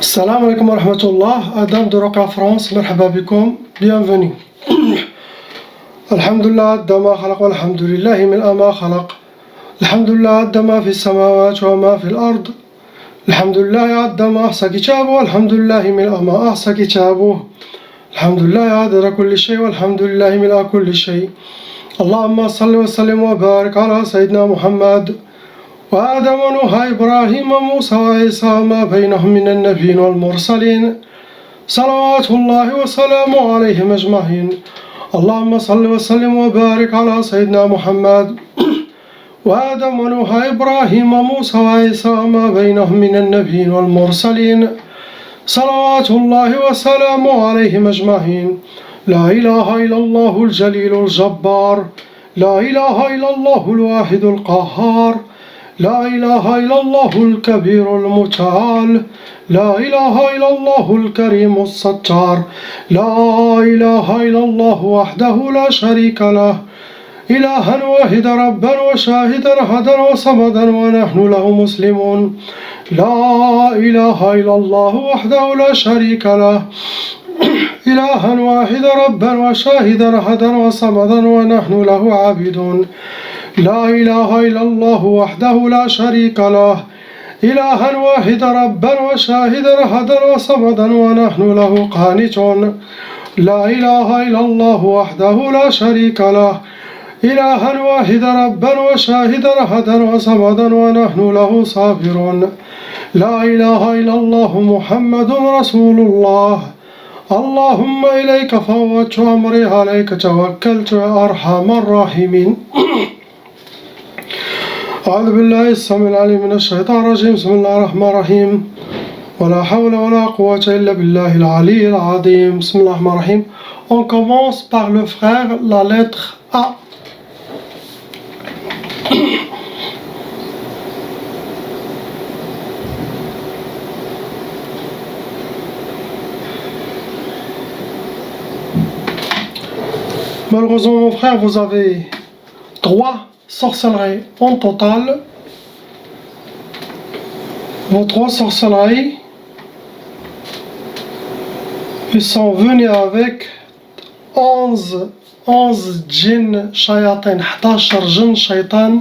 Salam alaikum wa rahmatullah, Adam de Roca France, مرحبا بكم, bienvenue. الحمد لله عد ما خلق والحمد لله من ما خلق. الحمد لله عد ما في السماوات وما في الأرض. الحمد لله عد ما أحصى كتابه والحمد لله من ما أحصى كتابه. الحمد لله عدد كل شيء والحمد لله من كل شيء. اللهم صل وسلم وبارك على سيدنا محمد وآدم ونوح إبراهيم وموسى وعيسى ما بينهم من النبيين والمرسلين صلوات الله وسلامه عليهم أجمعين. اللهم صل وسلم وبارك على سيدنا محمد وآدم ونوح إبراهيم وموسى وعيسى ما بينهم من النبيين والمرسلين صلوات الله وسلامه عليهم أجمعين. لا إله إلا الله الجليل الجبار، لا إله إلا الله الواحد القهار، لا إله إلا الله الكبير المتعال، لا إله إلا الله الكريم الستار، لا إله إلا الله وحده لا شريك له، إلها واحدا ربا وشاهدا أحدا وصمدا ونحن له مسلمون. لا إله إلا الله وحده لا شريك له، إلها واحدا ربا وشاهدا أحدا وصمدا ونحن له عابدون. لا إله إلا الله وحده لا شريك له، إلها واحدا ربا وشاهدا أحدا وصمدا ونحن له قانتون. لا إله إلا الله وحده لا شريك له، إلها واحدا ربا وشاهدا أحدا وصمدا ونحن له صابرون. لا إله إلا الله محمد رسول الله. اللهم إليك فوضت أمري عليك توكلت يا أرحم الراحمين. أعوذ بالله السميع العليم من الشيطان الرجيم. بسم الله الرحمن الرحيم. ولا حول ولا قوة إلا بالله العلي العظيم. بسم الله الرحمن الرحيم. On commence par le frère, la lettre A. Malheureusement mon frère, vous avez 3 sorcelleries en total. Vos 3 sorcelleries, ils sont venus avec 11 djinns shayatin, 11 djinns shaitan.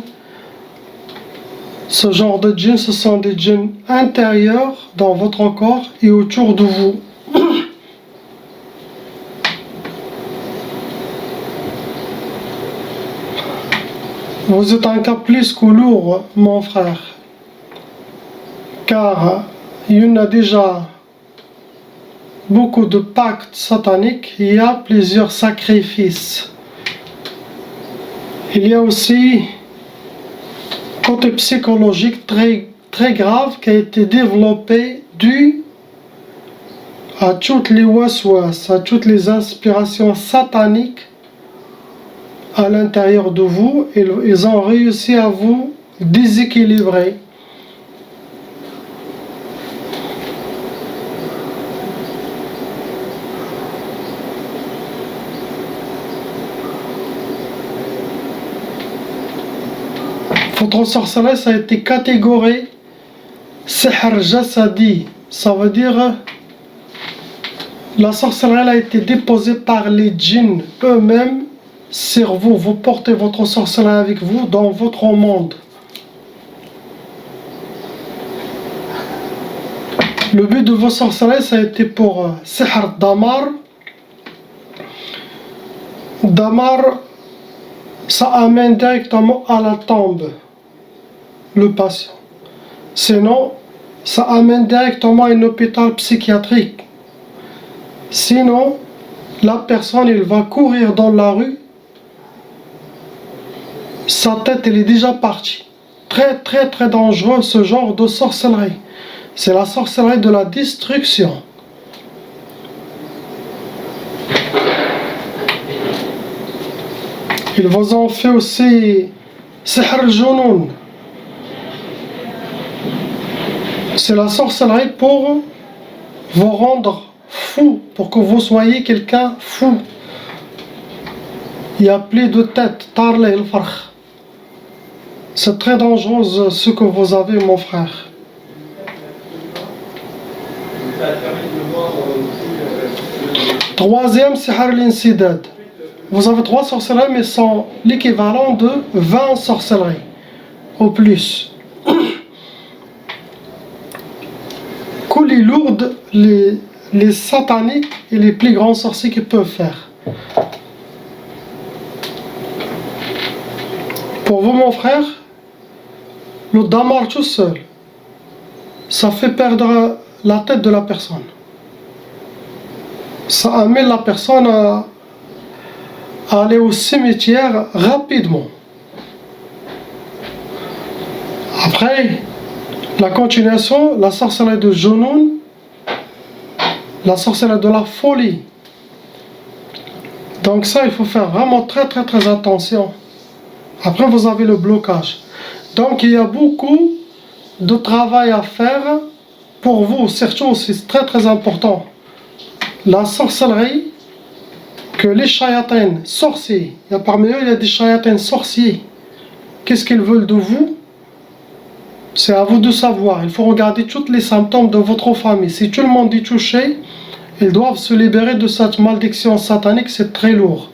Ce genre de djinns, ce sont des djinns intérieurs dans votre corps et autour de vous. Vous êtes un cas plus que lourd, mon frère, car il y en a déjà beaucoup de pactes sataniques, il y a plusieurs sacrifices. Il y a aussi un côté psychologique très grave qui a été développé dû à toutes les waswas, à toutes les inspirations sataniques à l'intérieur de vous. Ils ont réussi à vous déséquilibrer. Votre sorcellerie, ça a été catégorisé sihr jasadi. Ça veut dire la sorcellerie a été déposée par les djinns eux-mêmes sur vous. Vous portez votre sorcellerie avec vous dans votre monde. Le but de vos sorcelleries, ça a été pour sihr damar. Damar, ça amène directement à la tombe le patient. Sinon, ça amène directement à un hôpital psychiatrique. Sinon, la personne, elle va courir dans la rue. Sa tête, elle est déjà partie. Très dangereux ce genre de sorcellerie. C'est la sorcellerie de la destruction. Ils vous ont fait aussi sihr junun. C'est la sorcellerie pour vous rendre fou, pour que vous soyez quelqu'un fou. Il n'y a plus de tête. Tarle el farh. C'est très dangereux ce que vous avez, mon frère. Troisième, Sihar al-Insidad. Vous avez 3 sorcelleries, mais sont l'équivalent de 20 sorcelleries, au plus. Que les lourdes, les sataniques et les plus grands sorciers qu'ils peuvent faire. Pour vous, mon frère, le damar tout seul, ça fait perdre la tête de la personne. Ça amène la personne à aller au cimetière rapidement. Après, la continuation, la sorcellerie de Junoun, la sorcellerie de la folie. Donc ça, il faut faire vraiment très attention. Après, vous avez le blocage. Donc il y a beaucoup de travail à faire pour vous, surtout, c'est très important. La sorcellerie, que les shayatins sorciers, parmi eux il y a des shayatins sorciers, qu'est-ce qu'ils veulent de vous? C'est à vous de savoir. Il faut regarder tous les symptômes de votre famille. Si tout le monde est touché, ils doivent se libérer de cette malédiction satanique, c'est très lourd.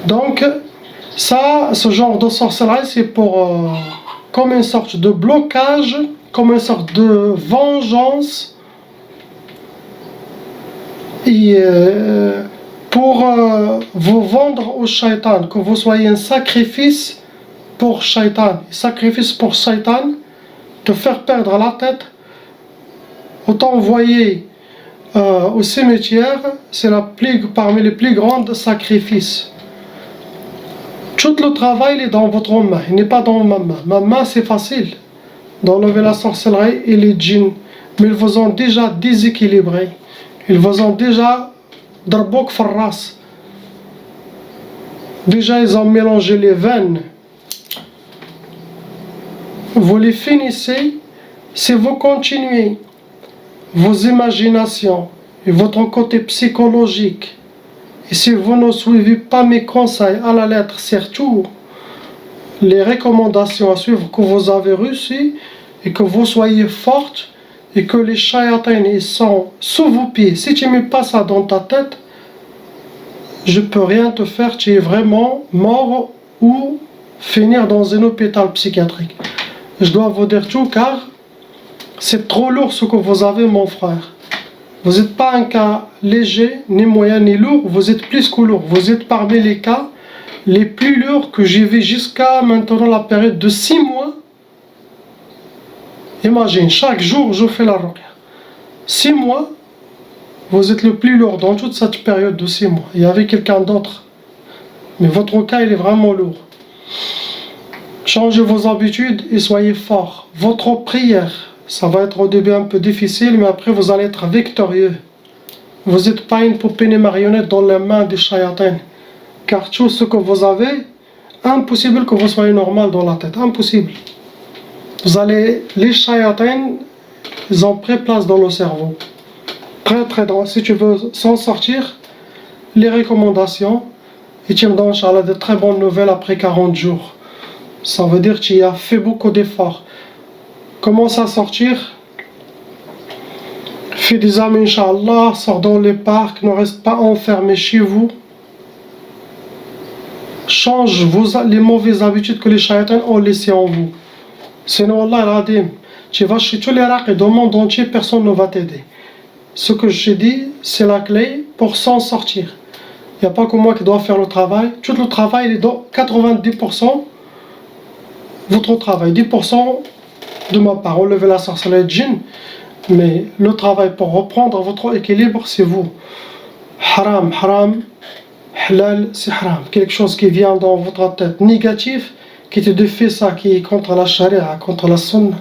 Donc ça, ce genre de sorcellerie, c'est pour comme une sorte de blocage, comme une sorte de vengeance, et pour vous vendre au shaitan, que vous soyez un sacrifice pour shaitan, sacrifice pour shaitan, te faire perdre la tête. Autant envoyer au cimetière, c'est parmi les plus grands sacrifices. Tout le travail est dans votre main, il n'est pas dans ma main. Ma main, c'est facile d'enlever la sorcellerie et les djinns, mais ils vous ont déjà déséquilibré. Ils vous ont déjà darbouk farras. Déjà, ils ont mélangé les veines. Vous les finissez si vous continuez vos imaginations et votre côté psychologique. Et si vous ne suivez pas mes conseils à la lettre, surtout les recommandations à suivre que vous avez reçues, et que vous soyez forte, et que les shayatins ils sont sous vos pieds. Si tu ne mets pas ça dans ta tête, je ne peux rien te faire, tu es vraiment mort ou finir dans un hôpital psychiatrique. Je dois vous dire tout car c'est trop lourd ce que vous avez, mon frère. Vous n'êtes pas un cas léger, ni moyen, ni lourd, vous êtes plus que lourd. Vous êtes parmi les cas les plus lourds que j'ai vu jusqu'à maintenant la période de 6 mois. Imagine, chaque jour je fais la ruqya. 6 mois, vous êtes le plus lourd dans toute cette période de 6 mois. Il y avait quelqu'un d'autre. Mais votre cas, il est vraiment lourd. Changez vos habitudes et soyez forts. Votre prière, ça va être au début un peu difficile, mais après vous allez être victorieux. Vous n'êtes pas une poupée ni marionnette dans les mains des shayatins. Car tout ce que vous avez, impossible que vous soyez normal dans la tête. Impossible. Les shayatins, ils ont pris place dans le cerveau. Très drôle. Si tu veux s'en sortir, les recommandations, et tu me donnes, Inch'Allah, de très bonnes nouvelles après 40 jours. Ça veut dire que tu as fait beaucoup d'efforts. Commence à sortir. Fais des amis, Inch'Allah. Sors dans les parcs. Ne reste pas enfermé chez vous. Change les mauvaises habitudes que les shayatins ont laissées en vous. Sinon, Allah al-Adim, tu vas chez tous les raqs du monde entier, personne ne va t'aider. Ce que je dis, c'est la clé pour s'en sortir. Il n'y a pas que moi qui dois faire le travail. Tout le travail, il est dans 90% votre travail. 10% de ma part, enlever la sorcellerie de djinn. Mais le travail pour reprendre votre équilibre, c'est vous. Haram, halal, c'est haram. Quelque chose qui vient dans votre tête négatif, qui te défait ça, qui est contre la charia, contre la sunna,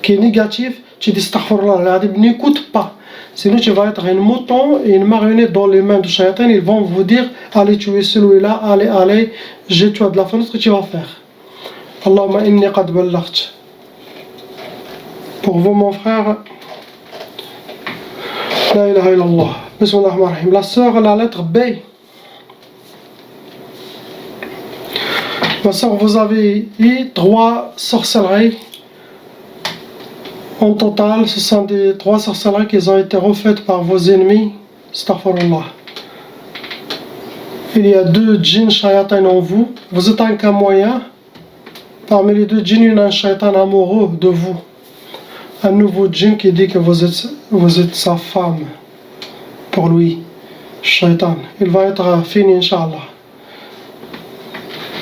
qui est négatif, tu dis astaghfirullah, n'écoute pas. Sinon tu vas être un mouton et une marionnette dans les mains du shaytan. Ils vont vous dire, allez tuer celui-là, allez, j'ai tué de la fenêtre, tu vas faire. Allahumma inni qad ballaght. Pour vous, mon frère, la ilaha illallah. Bismillahirrahmanirrahim. La sœur, la lettre B. Ma sœur, vous avez eu 3 sorcelleries En total, ce sont des 3 sorcelleries qui ont été refaites par vos ennemis. Astaghfirullah. Il y a 2 djinns shayatan en vous. Vous êtes un cas moyen. Parmi les 2 djinns, il y a un shaytan amoureux de vous. Un nouveau djinn qui dit que vous êtes sa femme. Pour lui, shaytan. Il va être fini, Inch'Allah.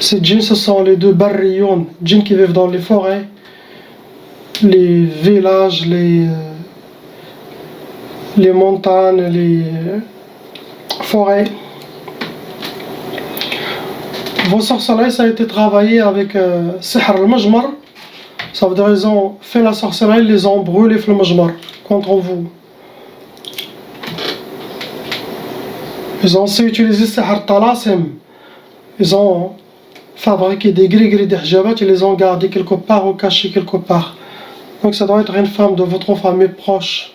Ces djinns, ce sont les 2 barriyoun, djinns qui vivent dans les forêts, les villages, les montagnes, les forêts. Vos sorcelleries, ça a été travaillé avec Sihr al-Majmar. Ça veut dire qu'ils ont fait la sorcellerie, ils les ont brûlés le Majmar contre vous. Ils ont aussi utilisé Sihr al-Talasim. Ils ont fabriqué des gris-gris d'hijabat, ils les ont gardés quelque part ou cachés quelque part. Donc ça doit être une femme de votre famille proche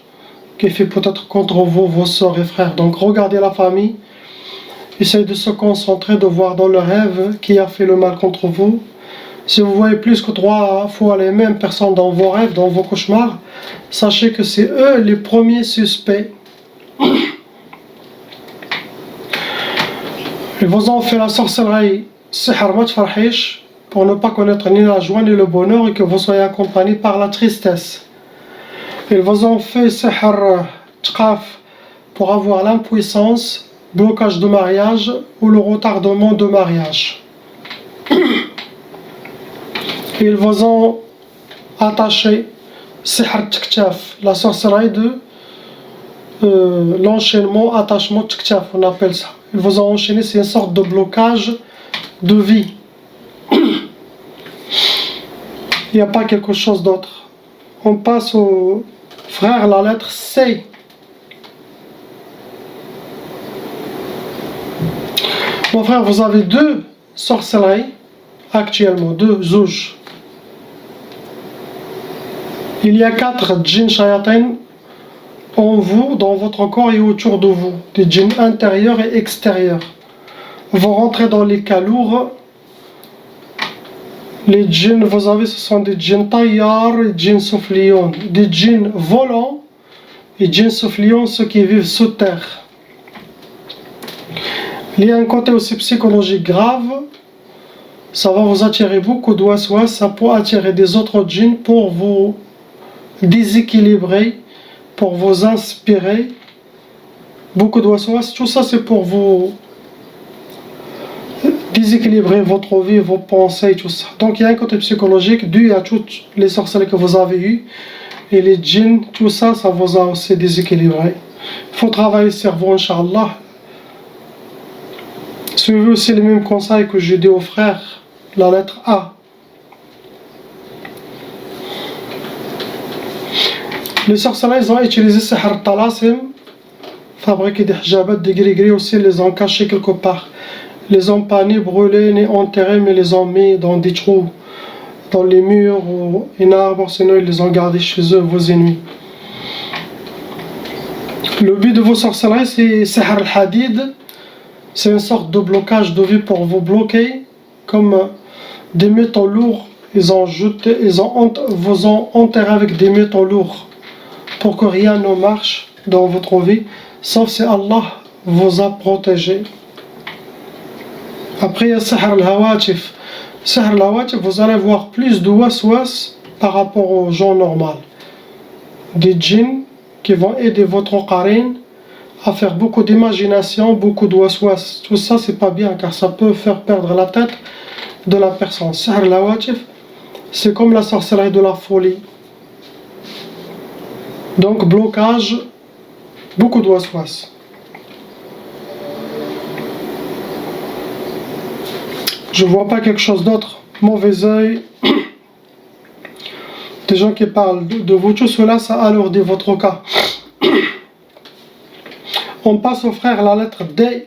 qui fait peut-être contre vous, vos soeurs et frères. Donc regardez la famille, essayez de se concentrer, de voir dans le rêve qui a fait le mal contre vous. Si vous voyez plus que 3 fois les mêmes personnes dans vos rêves, dans vos cauchemars, sachez que c'est eux les premiers suspects. Ils vous ont fait la sorcellerie Sihr ma tfarhish pour ne pas connaître ni la joie ni le bonheur et que vous soyez accompagné par la tristesse. Ils vous ont fait Sihr Tqaf pour avoir l'impuissance, blocage de mariage ou le retardement de mariage. Ils vous ont attaché Sihr Tktaf, la sorcellerie de l'enchaînement, attachement Tktaf, on appelle ça. Ils vous ont enchaîné, c'est une sorte de blocage de vie. Il n'y a pas quelque chose d'autre. On passe au frère, la lettre C. Mon frère, vous avez 2 sorcelleries actuellement, 2 zouj. Il y a 4 djinns shayatin en vous, dans votre corps et autour de vous, des djinns intérieurs et extérieurs. Vous rentrez dans les cas lourds. Les djinns, vous avez, ce sont des djinns tayyar et djinns soufflions, des djinns volants et djinns soufflions, ceux qui vivent sous terre. Il y a un côté aussi psychologique grave. Ça va vous attirer beaucoup de waswas, ça peut attirer des autres djinns pour vous déséquilibrer, pour vous inspirer. Beaucoup de waswas, tout ça c'est pour vous déséquilibrer votre vie, vos pensées, tout ça. Donc il y a un côté psychologique dû à toutes les sorcelleries que vous avez eues et les djinns, tout ça, ça vous a aussi déséquilibré. Il faut travailler le cerveau, Inch'Allah. Suivez aussi les mêmes conseils que j'ai dit aux frères, la lettre A. Les sorcelleries, ils ont utilisé Sihr Talasim, fabriqué des hijabat, des gris-gris aussi, les ont cachés quelque part. Les ont pas ni brûlés ni enterrés, mais les ont mis dans des trous, dans les murs ou un arbre, sinon ils les ont gardés chez eux, vos ennemis. Le but de vos sorcelleries, c'est Sihr al-Hadid. C'est une sorte de blocage de vie pour vous bloquer, comme des métaux lourds. Vous ont enterré avec des métaux lourds pour que rien ne marche dans votre vie, sauf si Allah vous a protégé. Après, il y a Sihr al-Hawatif. Sihr al-Hawatif, vous allez voir plus de waswas par rapport aux gens normaux. Des djinns qui vont aider votre qarin à faire beaucoup d'imagination, beaucoup de waswas. Tout ça, c'est pas bien car ça peut faire perdre la tête de la personne. Sihr al-Hawatif, c'est comme la sorcellerie de la folie. Donc, blocage, beaucoup de waswas. Je vois pas quelque chose d'autre. Mauvais œil. Des gens qui parlent de vous, tout cela, ça alourdit votre cas. On passe au frère, la lettre D.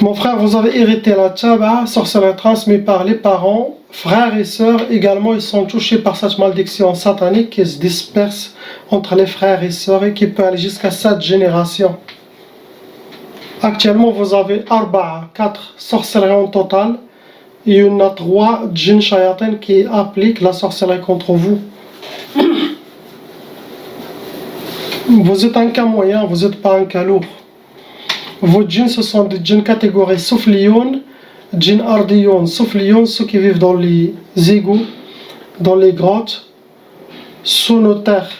Mon frère, vous avez hérité la tchaba, sorcellerie transmise par les parents, frères et sœurs. Également, ils sont touchés par cette malédiction satanique qui se disperse entre les frères et sœurs et qui peut aller jusqu'à 7 générations. Actuellement, vous avez 4 sorcelleries en total il y en a 3 djinns shayatin qui appliquent la sorcellerie contre vous. Vous êtes un cas moyen, vous n'êtes pas un cas lourd. Vos djinns, ce sont des djinns catégories soufliyoun, djinns ardiyoun. Soufliyoun, ceux qui vivent dans les égouts, dans les grottes, sous nos terres.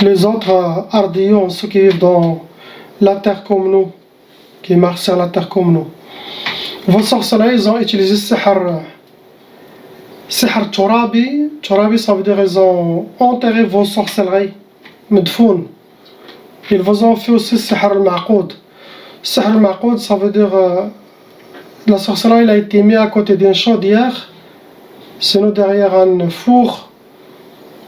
Les autres ardiyoun, ceux qui vivent dans la terre comme nous, qui marchent sur la terre comme nous. Vos sorceleurs, ils ont utilisé sihr turabi. Turabi, ça veut dire qu'ils ont enterré vos sorcelleries, medfoun. Ils vous ont fait aussi sihr al-ma'qoud. Sihr al-ma'qoud, ça veut dire la sorcellerie, il a été mis à côté d'une chaudière, sinon derrière un four,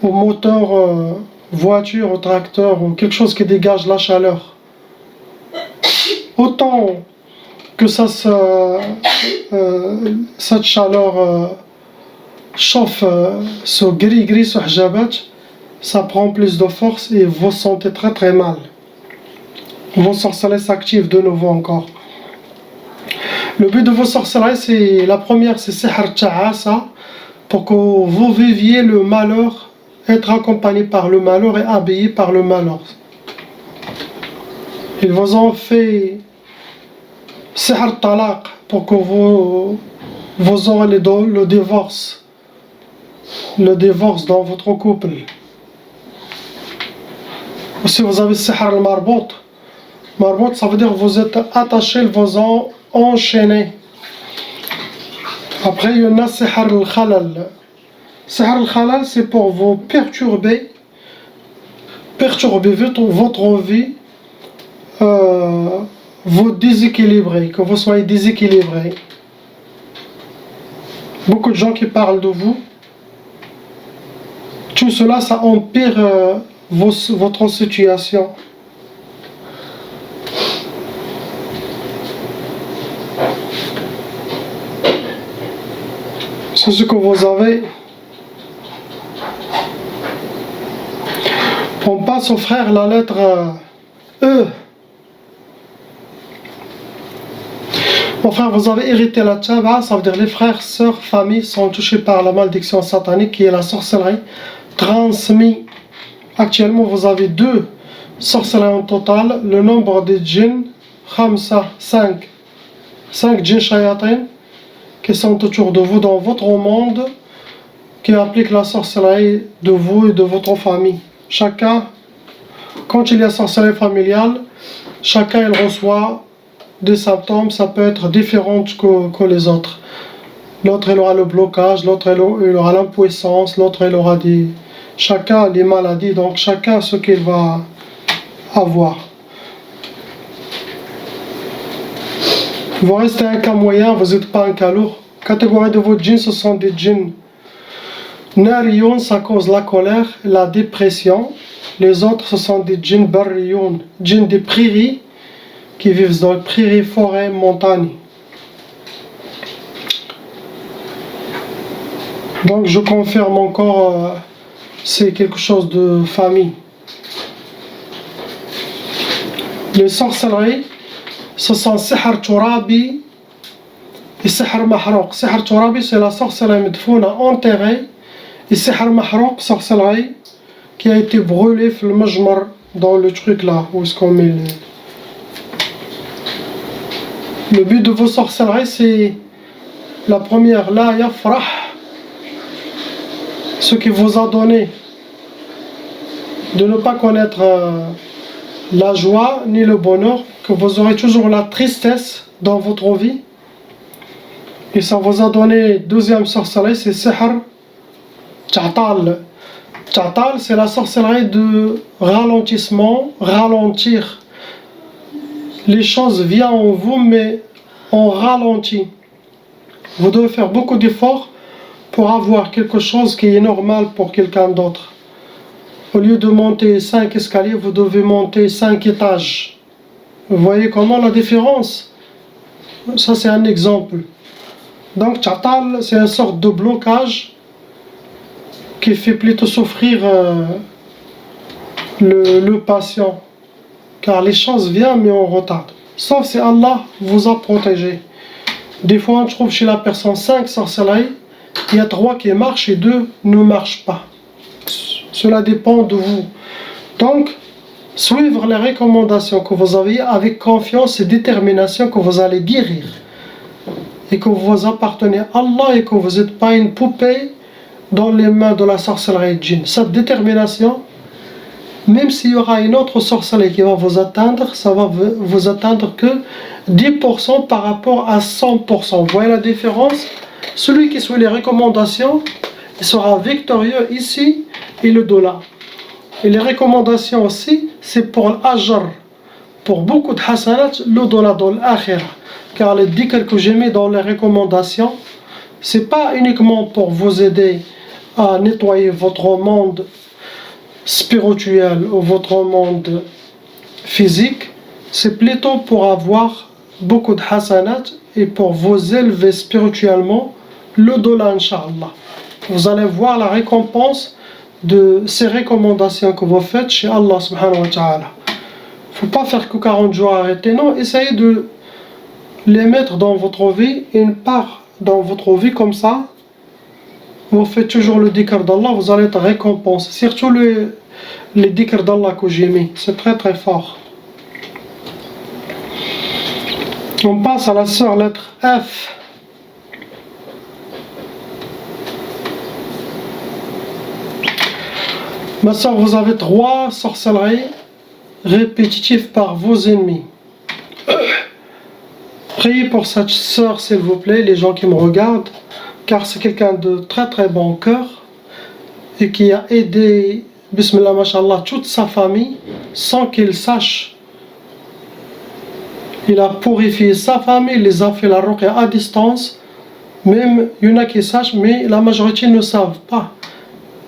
ou moteur, voiture, ou tracteur, ou quelque chose qui dégage la chaleur. Autant que cette chaleur chauffe ce gris-gris, ce hijabat, ça prend plus de force et vous sentez très très mal. Vos sorcelleries s'activent de nouveau encore. Le but de vos sorcelleries, c'est la première, c'est sihr ta'asa, pour que vous viviez le malheur, être accompagné par le malheur et habillé par le malheur. Ils vous ont fait sihr talaq pour que vous aurez le divorce dans votre couple. Aussi vous avez sihr al-marbout. Marbout, ça veut dire que vous êtes attaché, ils vous ont enchaîné. Après il y en a sihr al-khalal. Sihr al-khalal, c'est pour vous perturber votre vie, vous déséquilibrer, que vous soyez déséquilibré. Beaucoup de gens qui parlent de vous, tout cela, ça empire votre situation. C'est ce que vous avez. On passe aux frères la lettre E. Mon frère, vous avez hérité la tchaba, ça veut dire les frères, sœurs, familles sont touchés par la malédiction satanique qui est la sorcellerie transmise. Actuellement, vous avez 2 sorcelleries en total. Le nombre de djinns, 5 djinns shayatin qui sont autour de vous dans votre monde, qui appliquent la sorcellerie de vous et de votre famille. Chacun, quand il y a sorcellerie familiale, chacun il reçoit des symptômes, ça peut être différent que les autres. L'autre il aura le blocage, l'autre il aura l'impuissance, l'autre il aura chacun les maladies, donc chacun ce qu'il va avoir. Vous restez un cas moyen, vous n'êtes pas un cas lourd. Catégorie de vos djinns, ce sont des djinns nariyoun, ça cause la colère, la dépression. Les autres, ce sont des djinns barriyoun, djinns des prairies, qui vivent dans les prairies, forêts, montagnes. Donc je confirme encore, c'est quelque chose de famille. Les sorcelleries, ce sont sihr turabi et sihr mahrouq. Sihr turabi, c'est la sorcellerie medfouna enterrée, et sihr mahrouq, sorcellerie qui a été brûlée dans le majmar, dans le truc là, où est-ce qu'on met le but de vos sorcelleries, c'est la première, la yafrah, ce qui vous a donné de ne pas connaître la joie ni le bonheur, que vous aurez toujours la tristesse dans votre vie. Et ça vous a donné, deuxième sorcellerie, c'est sihr ta'tal. Ta'tal, c'est la sorcellerie de ralentissement, ralentir. Les choses viennent en vous, mais on ralentit. Vous devez faire beaucoup d'efforts pour avoir quelque chose qui est normal pour quelqu'un d'autre. Au lieu de monter 5 escaliers, vous devez monter 5 étages. Vous voyez comment la différence? Ça, c'est un exemple. Donc, ta'tal, c'est une sorte de blocage qui fait plutôt souffrir le patient. Car les choses viennent, mais on retarde. sauf si Allah vous a protégé. Des fois on trouve chez la personne 5 sorcelleries, il y a 3 qui marchent et 2 ne marchent pas. Cela dépend de vous. Donc, suivre les recommandations que vous avez avec confiance et détermination que vous allez guérir. Et que vous appartenez à Allah et que vous n'êtes pas une poupée dans les mains de la sorcellerie djinn. Cette détermination, même s'il y aura une autre sorcellerie qui va vous atteindre, ça va vous atteindre que 10% par rapport à 100%. Vous voyez la différence? Celui qui suit les recommandations, il sera victorieux ici et le dollar. Et les recommandations aussi, c'est pour l'ajr, pour beaucoup de hasanat, le dollar dans l'akhirah. Car les dhikr que j'ai mis dans les recommandations, c'est pas uniquement pour vous aider à nettoyer votre monde spirituel ou votre monde physique, c'est plutôt pour avoir beaucoup de hasanat et pour vous élever spirituellement le dollar, Inch'Allah. Vous allez voir la récompense de ces recommandations que vous faites chez Allah subhanahu wa ta'ala. Il ne faut pas faire que 40 jours arrêter, non, essayez de les mettre dans votre vie, une part dans votre vie comme ça. Vous faites toujours le dhikr d'Allah, vous allez être récompensé. Surtout les dhikr d'Allah que j'ai mis, c'est très très fort. On passe à la sœur lettre F. Ma soeur, vous avez 3 sorcelleries répétitives par vos ennemis. Priez pour cette soeur, s'il vous plaît, les gens qui me regardent, car c'est quelqu'un de très très bon cœur et qui a aidé, bismillah, mashallah, toute sa famille sans qu'il sache. Il a purifié sa famille, il les a fait la ruqya à distance. Même il y en a qui sachent, mais la majorité ne savent pas.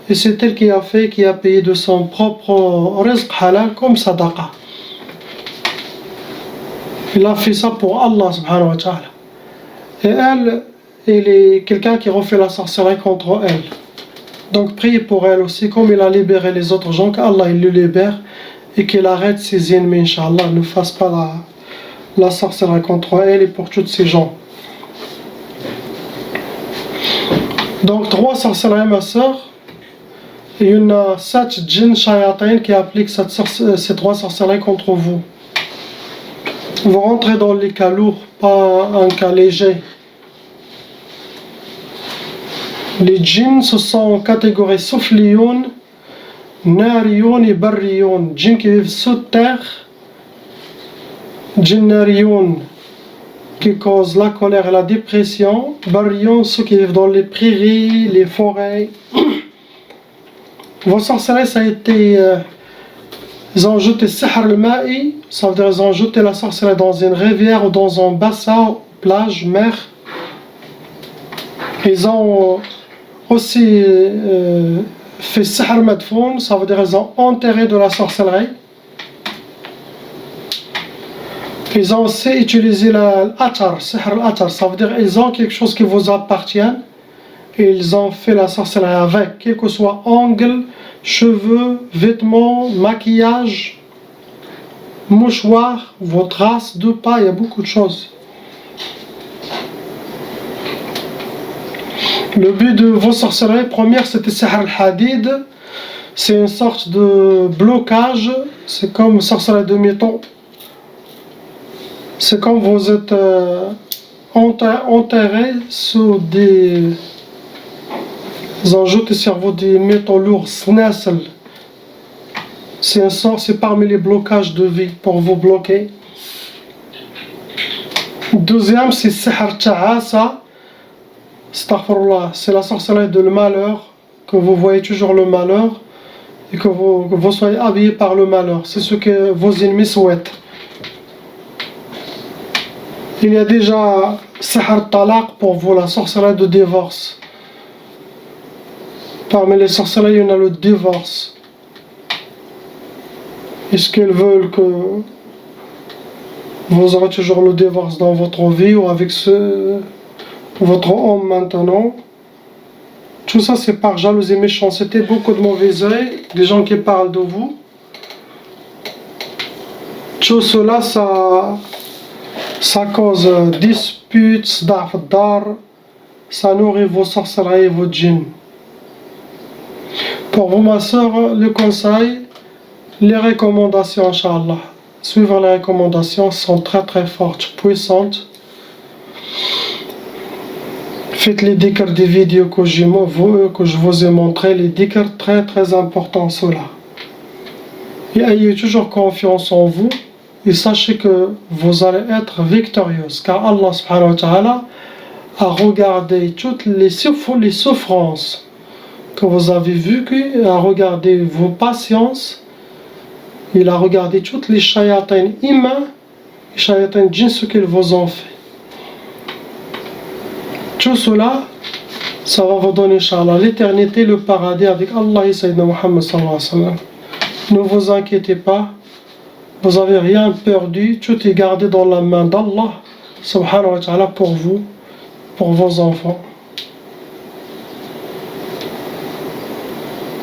Et c'est elle qui a fait, qui a payé de son propre rizq halal comme sadaqa. Il a fait ça pour Allah subhanahu wa ta'ala. Et elle est quelqu'un qui refait la sorcellerie contre elle. Donc priez pour elle aussi, comme il a libéré les autres gens, qu'Allah il le libère et qu'il arrête ses ennemis, Inch'Allah, ne fasse pas la sorcellerie contre elle et pour tous ces gens. Donc 3 sorcelleries, ma soeur. Il y en a 7 djinns shayatin qui appliquent ces 3 sorcelleries contre vous. Vous rentrez dans les cas lourds, pas un cas léger. Les djinns, ce sont en catégorie soufliyoun, nariyoun et barriyoun. Djinns qui vivent sous terre, djinns nariyoun qui causent la colère et la dépression, barriyoun ceux qui vivent dans les prairies, les forêts. Vos sorcelleries, ça a été... ils ont jeté sihr al-ma'i, ça veut dire ils ont jeté la sorcellerie dans une rivière ou dans un bassin, plage, mer. Ils ont aussi fait sihr madfoun, ça veut dire ils ont enterré de la sorcellerie. Ils ont aussi utilisé l'atar, sihr al-atar, ça veut dire ils ont quelque chose qui vous appartient. Et ils ont fait la sorcellerie avec, quel que soit ongles, cheveux, vêtements, maquillage, mouchoirs, vos traces de pas, il y a beaucoup de choses. Le but de vos sorcelleries, première, c'était sihr al-hadid. C'est une sorte de blocage, c'est comme sorcellerie de métaux. C'est comme vous êtes enterré sous des... Ils ont jeté sur vous des métaux lourds, snasl. C'est un sort, c'est parmi les blocages de vie pour vous bloquer. Deuxième, c'est sihr ta'asa. Astaghfirullah, c'est la sorcellerie de le malheur, que vous voyez toujours le malheur et que vous soyez habillé par le malheur. C'est ce que vos ennemis souhaitent. Il y a déjà sihr talaq pour vous, la sorcellerie de divorce. Parmi les sorcelleries, il y en a le divorce. Est-ce qu'ils veulent que vous aurez toujours le divorce dans votre vie ou avec votre homme maintenant? Tout ça, c'est par jalousie, méchanceté, beaucoup de mauvais œil, des gens qui parlent de vous. Tout cela, ça Ça cause disputes, صداع في الدار, ça nourrit vos sorcelleries et vos djinns. Pour vous, ma soeur, le conseil, les recommandations, Inch'Allah. Suivre les recommandations sont très très fortes, puissantes. Faites les dhikrs des vidéos que je vous ai montré, les dhikrs très très importants, ceux-là. Et ayez toujours confiance en vous et sachez que vous allez être victorieuse, car Allah subhanahu wa ta'ala a regardé toutes les souffrances que vous avez vécues, il a regardé vos patiences, il a regardé toutes les shayatins humains, les shayatins djinns, ce qu'ils vous ont fait. Tout cela, ça va vous donner, Inch'Allah, l'éternité, le paradis avec Allah et Sayyidina Muhammad sallallahu alayhi wa sallam. Ne vous inquiétez pas, vous n'avez rien perdu, tout est gardé dans la main d'Allah subhanahu wa ta'ala pour vous, pour vos enfants.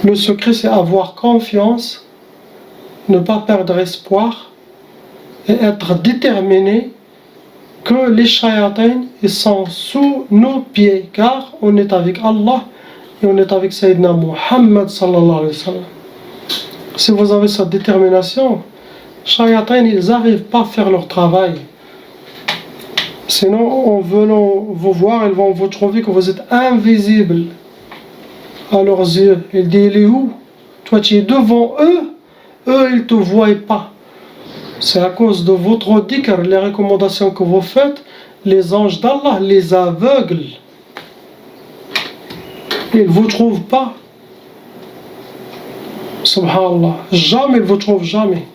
Le secret, c'est avoir confiance, ne pas perdre espoir et être déterminé que les shayatins ils sont sous nos pieds, car on est avec Allah et on est avec Sayyidina Muhammad sallallahu alayhi wa sallam. Si vous avez cette détermination, shayatins ils n'arrivent pas à faire leur travail. Sinon, en venant vous voir, ils vont vous trouver que vous êtes invisible à leurs yeux. Ils disent, il est où? Toi tu es devant eux, eux ils ne te voient pas. C'est à cause de votre dhikr, les recommandations que vous faites, les anges d'Allah les aveuglent. Ils ne vous trouvent pas. Subhanallah. Jamais ils ne vous trouvent, jamais.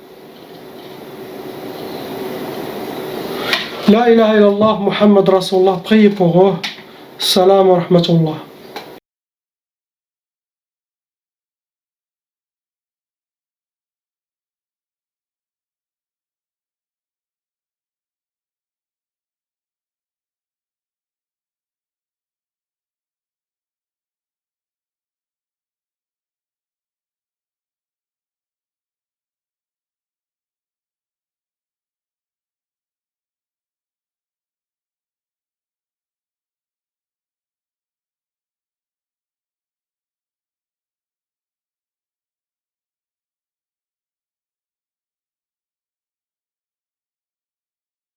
La ilaha illallah, Muhammad Rasulullah, priez pour eux. Salam wa rahmatullah.